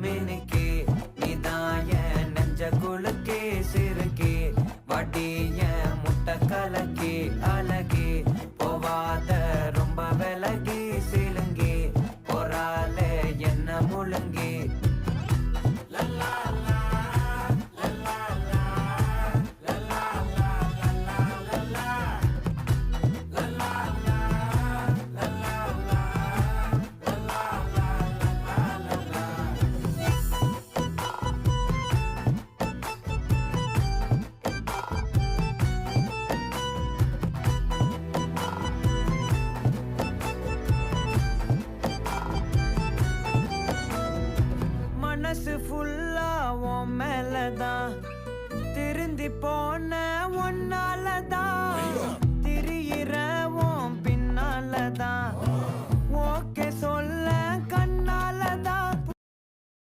மினுக்கே நீதான் என் நெஞ்ச குலுக்கே சிறுக்கே வடிய முட்டை கலக்கே அழகே போவாத ரொம்ப விலகி சிலுங்கி போறாலே என்ன முழுங்கி மனசு ஃபுல்லா உன் மேலதான் திருந்தி போன ஒன்னாலதான் திரியிற உன் பின்னாலதான்